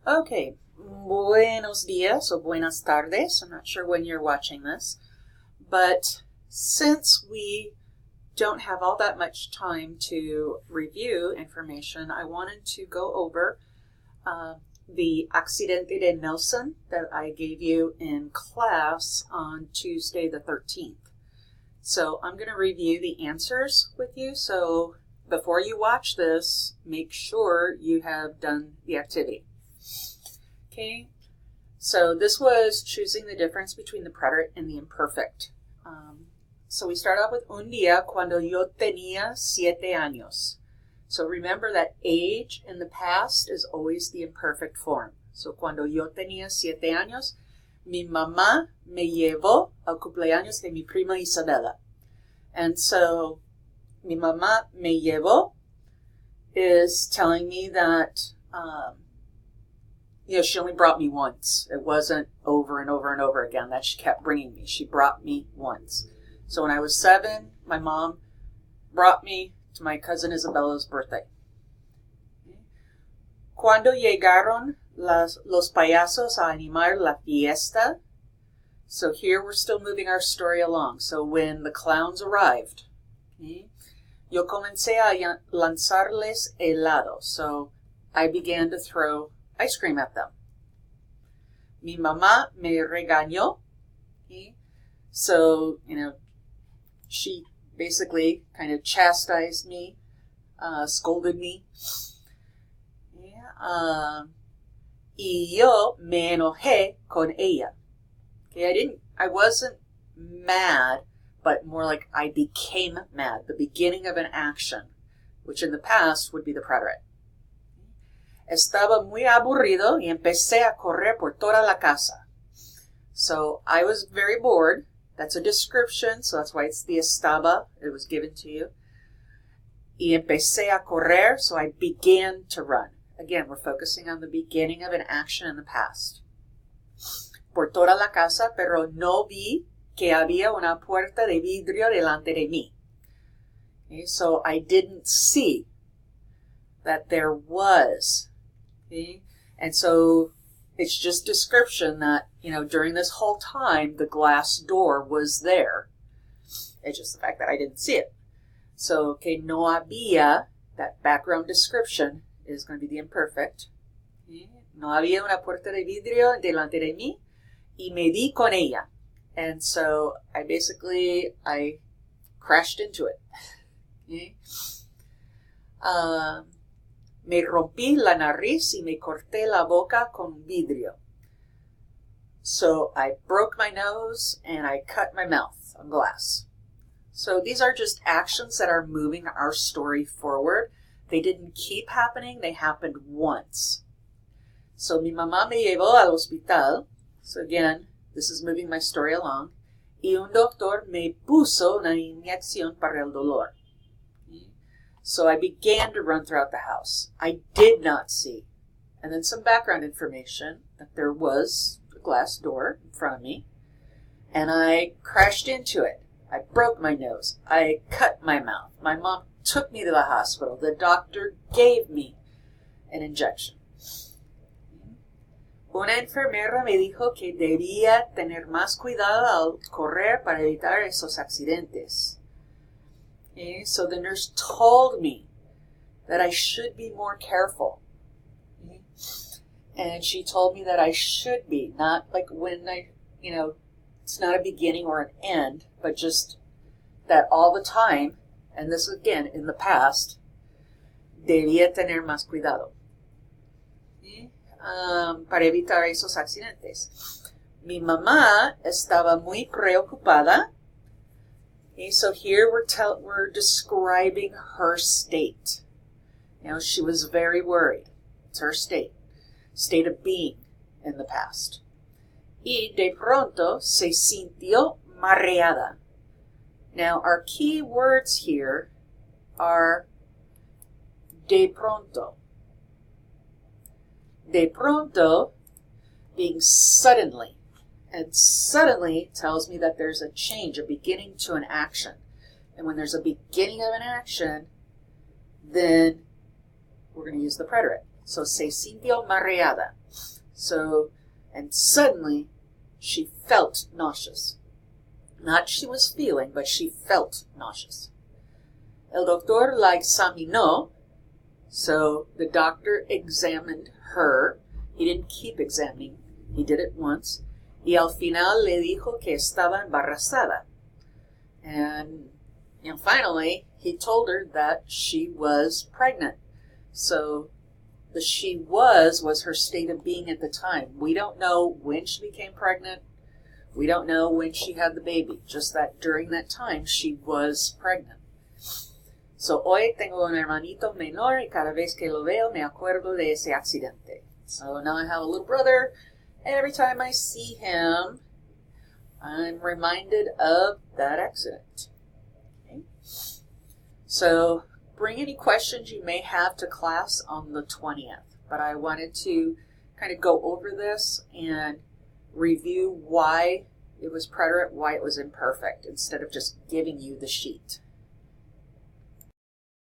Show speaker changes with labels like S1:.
S1: Okay, buenos dias or buenas tardes. I'm not sure when you're watching this, but since we don't have all that much time to review information, I wanted to go over the Accidente de Nelson that I gave you in class on Tuesday the 13th. So I'm going to review the answers with you. So before you watch this, make sure you have done the activity. Okay, so this was choosing the difference between the preterite and the imperfect. So we start off with un día cuando yo tenía 7 años. So remember that age in the past is always the imperfect form. So cuando yo tenía 7 años, mi mamá me llevó al cumpleaños de mi prima Isabela. And so mi mamá me llevó is telling me that she only brought me once. It wasn't over and over and over again that she kept bringing me. She brought me once. So when I was 7, my mom brought me to my cousin Isabella's birthday. Cuando llegaron los payasos a animar la fiesta. So here we're still moving our story along. So when the clowns arrived, yo comencé a lanzarles helado. So I began to throw ice cream at them. Mi mamá me regañó. So, she basically kind of chastised me, scolded me. Y yo me enojé con ella. Okay, I wasn't mad, but more like I became mad. The beginning of an action, which in the past would be the preterite. Estaba muy aburrido y empecé a correr por toda la casa. So I was very bored. That's a description, so that's why it's the estaba. It was given to you. Y empecé a correr, so I began to run. Again, we're focusing on the beginning of an action in the past. Por toda la casa, pero no vi que había una puerta de vidrio delante de mí. Okay, so I didn't see that there was. Okay? And so it's just description that, during this whole time, the glass door was there. It's just the fact that I didn't see it. So, que no había, that background description is going to be the imperfect. Okay? No había una puerta de vidrio delante de mí y me di con ella. And so I crashed into it. Okay? Me rompí la nariz y me corté la boca con vidrio. So I broke my nose and I cut my mouth on glass. So these are just actions that are moving our story forward. They didn't keep happening, they happened once. So mi mamá me llevó al hospital. So again, this is moving my story along. Y un doctor me puso una inyección para el dolor. So I began to run throughout the house. I did not see. And then some background information that there was a glass door in front of me. And I crashed into it. I broke my nose. I cut my mouth. My mom took me to the hospital. The doctor gave me an injection. Una enfermera me dijo que debía tener más cuidado al correr para evitar esos accidentes. Okay, so the nurse told me that I should be more careful. Okay? And she told me that I should be, not like when it's not a beginning or an end, but just that all the time, and this again in the past, debía tener más cuidado. Okay? Para evitar esos accidentes. Mi mamá estaba muy preocupada. Okay, so here we're describing her state. She was very worried. It's her state of being in the past. Y de pronto se sintió mareada. Now our key words here are de pronto. De pronto being suddenly. And suddenly tells me that there's a change, a beginning to an action. And when there's a beginning of an action, then we're going to use the preterite. So se sintió mareada. So, and suddenly she felt nauseous. Not she was feeling, but she felt nauseous. El doctor la examinó. So the doctor examined her. He didn't keep examining. He did it once. Y al final le dijo que estaba embarazada. And finally, he told her that she was pregnant. So the she was her state of being at the time. We don't know when she became pregnant. We don't know when she had the baby. Just that during that time, she was pregnant. So, hoy tengo un hermanito menor y cada vez que lo veo me acuerdo de ese accidente. So now I have a little brother, and every time I see him, I'm reminded of that accident. Okay? So, bring any questions you may have to class on the 20th. But I wanted to kind of go over this and review why it was preterite, why it was imperfect, instead of just giving you the sheet.